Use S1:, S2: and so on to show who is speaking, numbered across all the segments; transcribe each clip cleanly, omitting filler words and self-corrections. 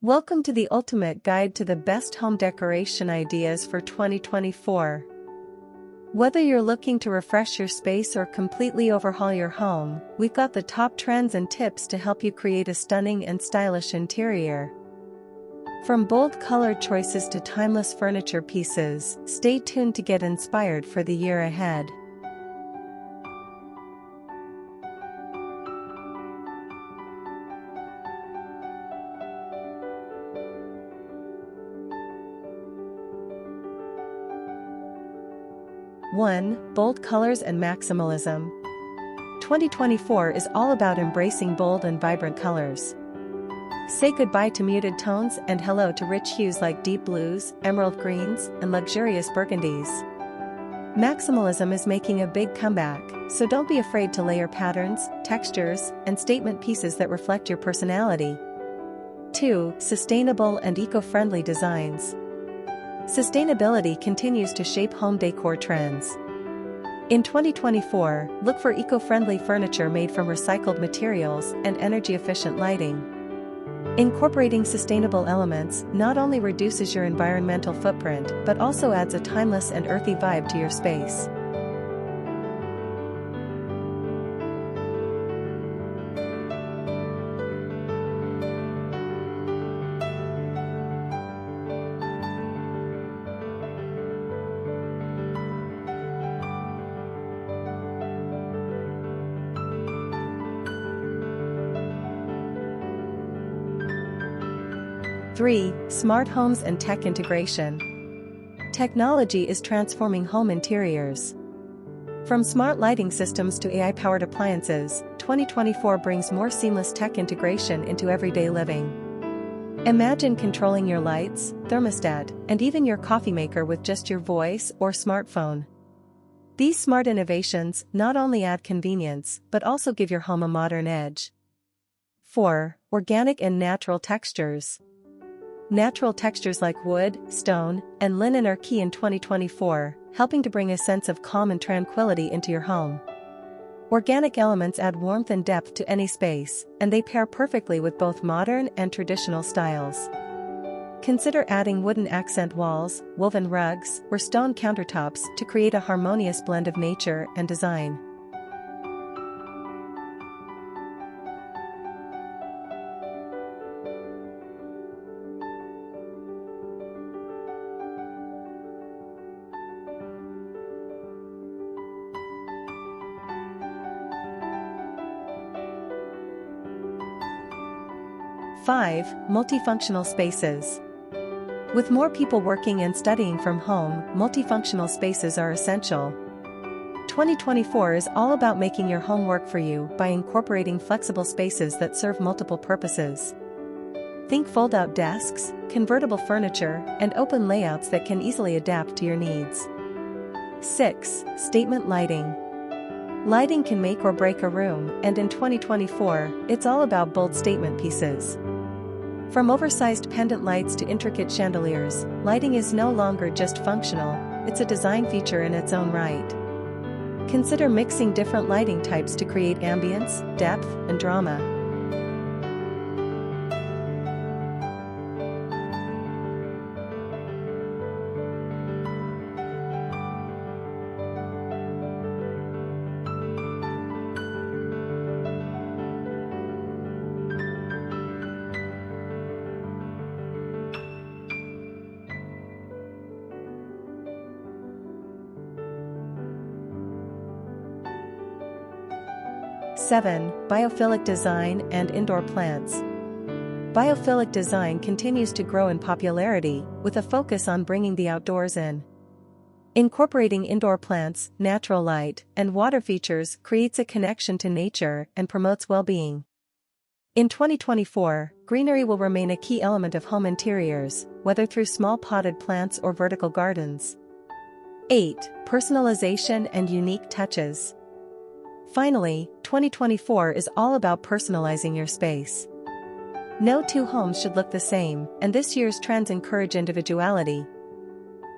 S1: Welcome to the ultimate guide to the best home decoration ideas for 2024. Whether you're looking to refresh your space or completely overhaul your home, we've got the top trends and tips to help you create a stunning and stylish interior. From bold color choices to timeless furniture pieces, stay tuned to get inspired for the year ahead. One, bold colors and maximalism. 2024 is all about embracing bold and vibrant colors. Say goodbye to muted tones and hello to rich hues like deep blues, emerald greens, and luxurious burgundies. Maximalism is making a big comeback, so don't be afraid to layer patterns, textures, and statement pieces that reflect your personality. 2. Sustainable and eco-friendly designs. Sustainability continues to shape home decor trends. In 2024, look for eco-friendly furniture made from recycled materials and energy-efficient lighting. Incorporating sustainable elements not only reduces your environmental footprint but also adds a timeless and earthy vibe to your space. Three, smart homes and tech integration. Technology is transforming home interiors. From smart lighting systems to AI-powered appliances, 2024 brings more seamless tech integration into everyday living. Imagine controlling your lights, thermostat, and even your coffee maker with just your voice or smartphone. These smart innovations not only add convenience but also give your home a modern edge. 4. Organic and natural textures. Natural textures like wood, stone, and linen are key in 2024, helping to bring a sense of calm and tranquility into your home. Organic elements add warmth and depth to any space, and they pair perfectly with both modern and traditional styles. Consider adding wooden accent walls, woven rugs, or stone countertops to create a harmonious blend of nature and design. Five, multifunctional spaces. With more people working and studying from home, multifunctional spaces are essential. 2024 is all about making your home work for you by incorporating flexible spaces that serve multiple purposes. Think fold-out desks, convertible furniture, and open layouts that can easily adapt to your needs. 6. Statement lighting. Lighting can make or break a room, and in 2024, it's all about bold statement pieces. From oversized pendant lights to intricate chandeliers, lighting is no longer just functional, it's a design feature in its own right. Consider mixing different lighting types to create ambience, depth, and drama. Seven, biophilic design and indoor plants. Biophilic design continues to grow in popularity, with a focus on bringing the outdoors in. Incorporating indoor plants, natural light, and water features creates a connection to nature and promotes well-being. In 2024, greenery will remain a key element of home interiors, whether through small potted plants or vertical gardens. 8. Personalization and unique touches. Finally, 2024 is all about personalizing your space. No two homes should look the same, and this year's trends encourage individuality.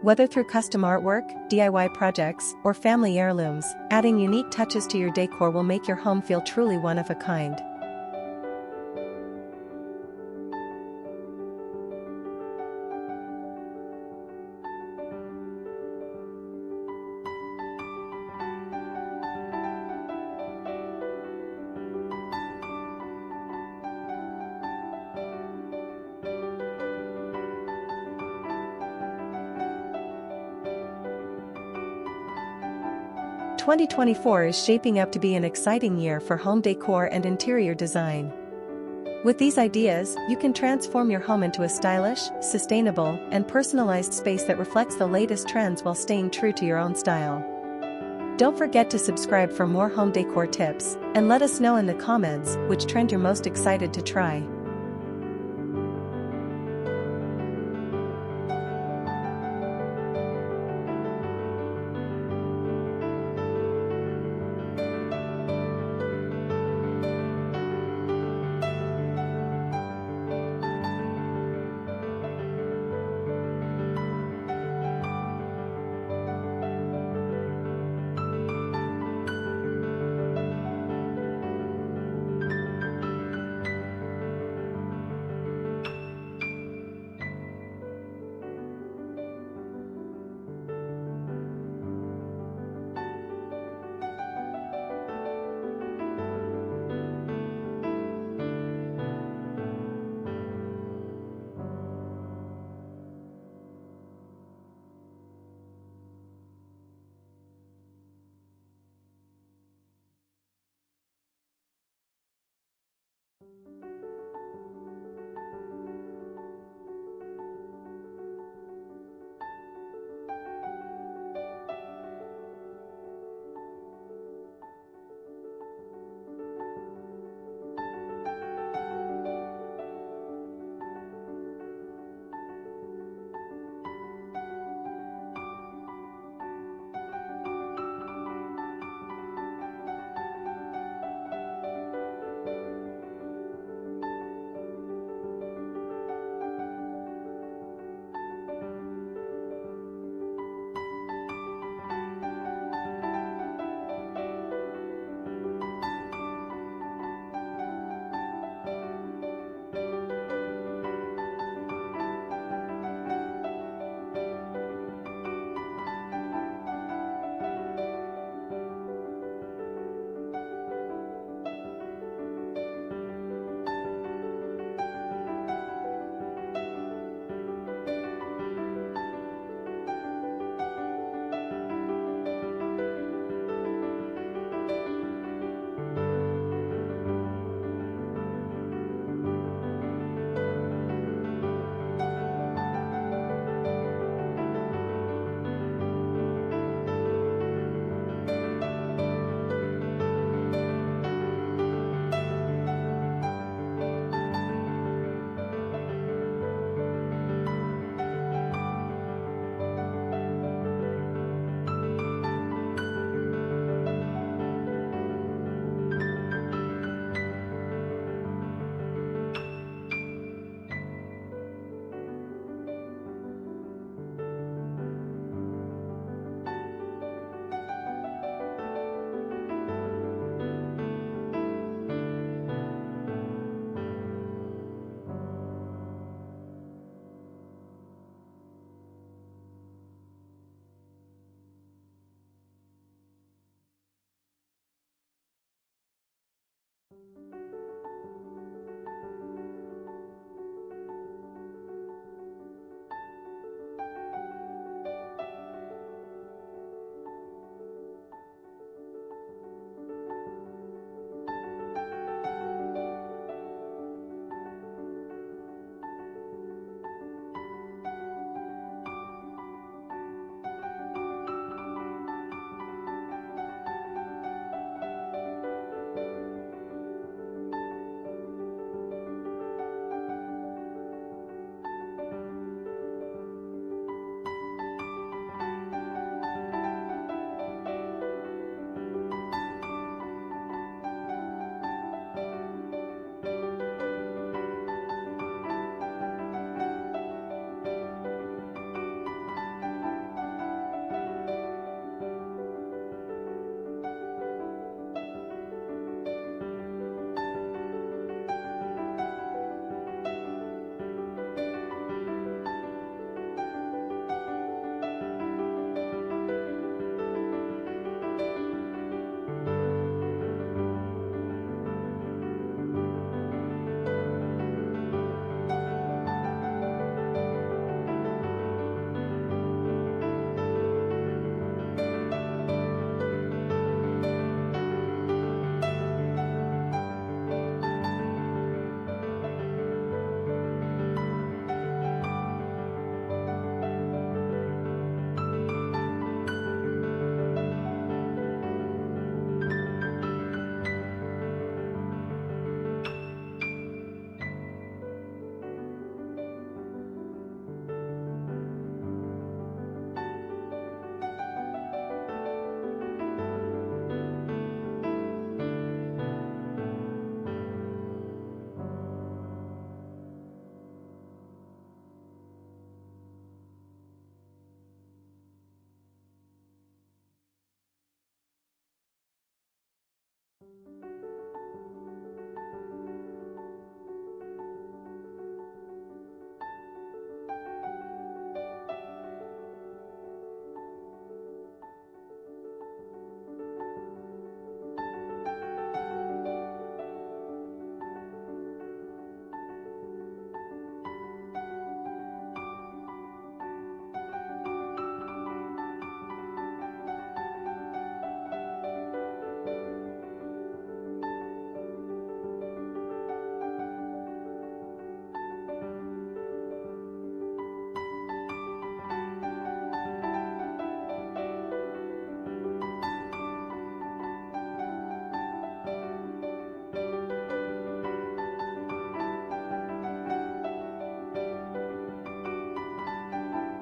S1: Whether through custom artwork, DIY projects, or family heirlooms, adding unique touches to your decor will make your home feel truly one of a kind. 2024 is shaping up to be an exciting year for home decor and interior design. With these ideas, you can transform your home into a stylish, sustainable, and personalized space that reflects the latest trends while staying true to your own style. Don't forget to subscribe for more home decor tips, and let us know in the comments which trend you're most excited to try.